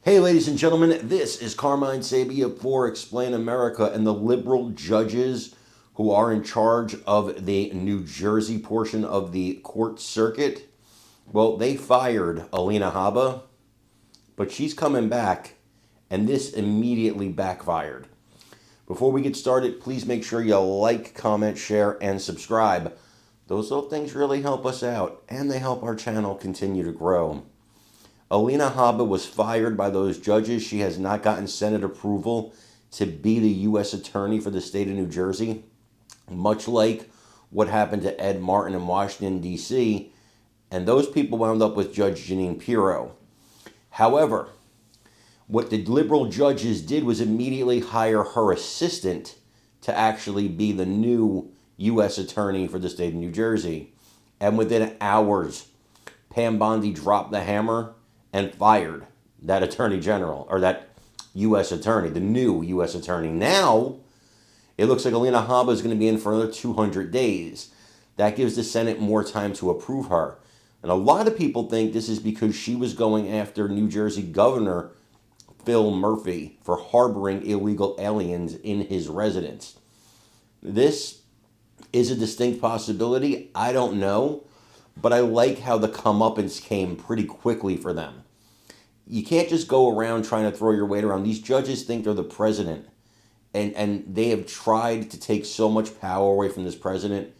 Hey, ladies and gentlemen, this is Carmine Sabia for Explain America, and the liberal judges who are in charge of the New Jersey portion of the court circuit, well, they fired Alina Habba, but she's coming back, and this immediately backfired. Before we get started, please make sure you like, comment, share, and subscribe. Those little things really help us out, and they help our channel continue to grow. Alina Habba was fired by those judges. She has not gotten Senate approval to be the U.S. Attorney for the state of New Jersey, much like what happened to Ed Martin in Washington, D.C., and those people wound up with Judge Jeanine Pirro. However, what the liberal judges did was immediately hire her assistant to actually be the new U.S. Attorney for the state of New Jersey. And within hours, Pam Bondi dropped the hammer and fired that Attorney General, or that U.S. Attorney, the new U.S. Attorney. Now, it looks like Alina Habba is going to be in for another 200 days. That gives the Senate more time to approve her. And a lot of people think this is because she was going after New Jersey Governor Phil Murphy for harboring illegal aliens in his residence. This is a distinct possibility. I don't know. But I like how the comeuppance came pretty quickly for them. You can't just go around trying to throw your weight around. These judges think they're the president. And they have tried to take so much power away from this president.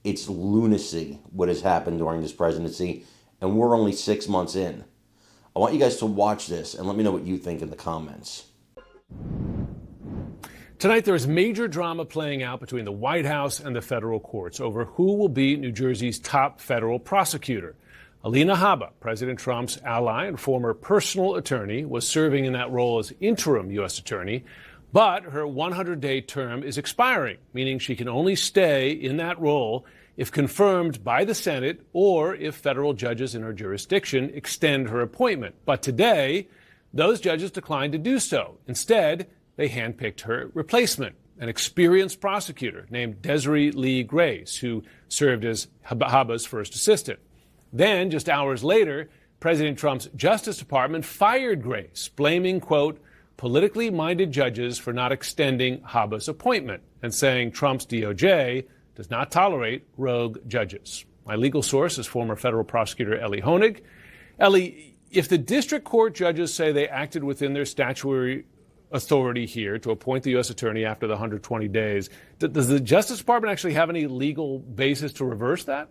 It's lunacy what has happened during this presidency. And we're only 6 months in. I want you guys to watch this and let me know what you think in the comments. Tonight, there is major drama playing out between the White House and the federal courts over who will be New Jersey's top federal prosecutor. Alina Habba, President Trump's ally and former personal attorney, was serving in that role as interim U.S. attorney, but her 100-day term is expiring, meaning she can only stay in that role if confirmed by the Senate or if federal judges in her jurisdiction extend her appointment. But today, those judges declined to do so. Instead, they handpicked her replacement, an experienced prosecutor named Desiree Lee Grace, who served as Habba's first assistant. Then, just hours later, President Trump's Justice Department fired Grace, blaming, quote, politically minded judges for not extending Habba's appointment and saying Trump's DOJ does not tolerate rogue judges. My legal source is former federal prosecutor Ellie Honig. Ellie, if the district court judges say they acted within their statutory authority here to appoint the U.S. attorney after the 120 days, does the Justice Department actually have any legal basis to reverse that?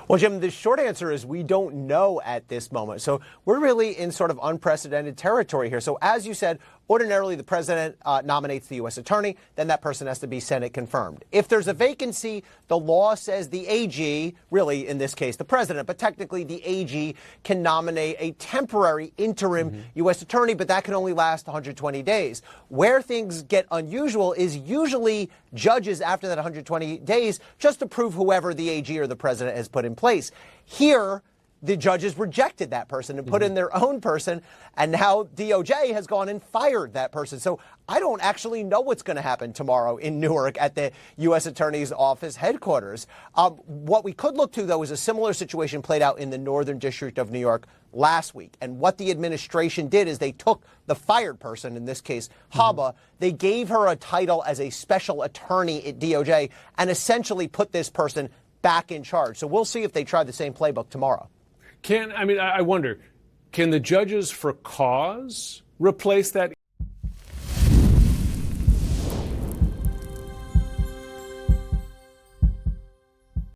Well, Jim, the short answer is we don't know at this moment. So we're really in sort of unprecedented territory here. So as you said, ordinarily the president nominates the U.S. attorney, then that person has to be Senate confirmed. If there's a vacancy, the law says the AG, really in this case the president, but technically the AG can nominate a temporary interim U.S. attorney, but that can only last 120 days. Where things get unusual is usually judges after that 120 days just approve whoever the AG or the president has put in place. Here, the judges rejected that person and put in their own person, and now DOJ has gone and fired that person. So I don't actually know what's going to happen tomorrow in Newark at the U.S. Attorney's Office headquarters. What we could look to, though, is a similar situation played out in the Northern District of New York last week. And what the administration did is they took the fired person, in this case Habba, they gave her a title as a special attorney at DOJ and essentially put this person back in charge. So we'll see if they try the same playbook tomorrow. I wonder, can the judges for cause replace that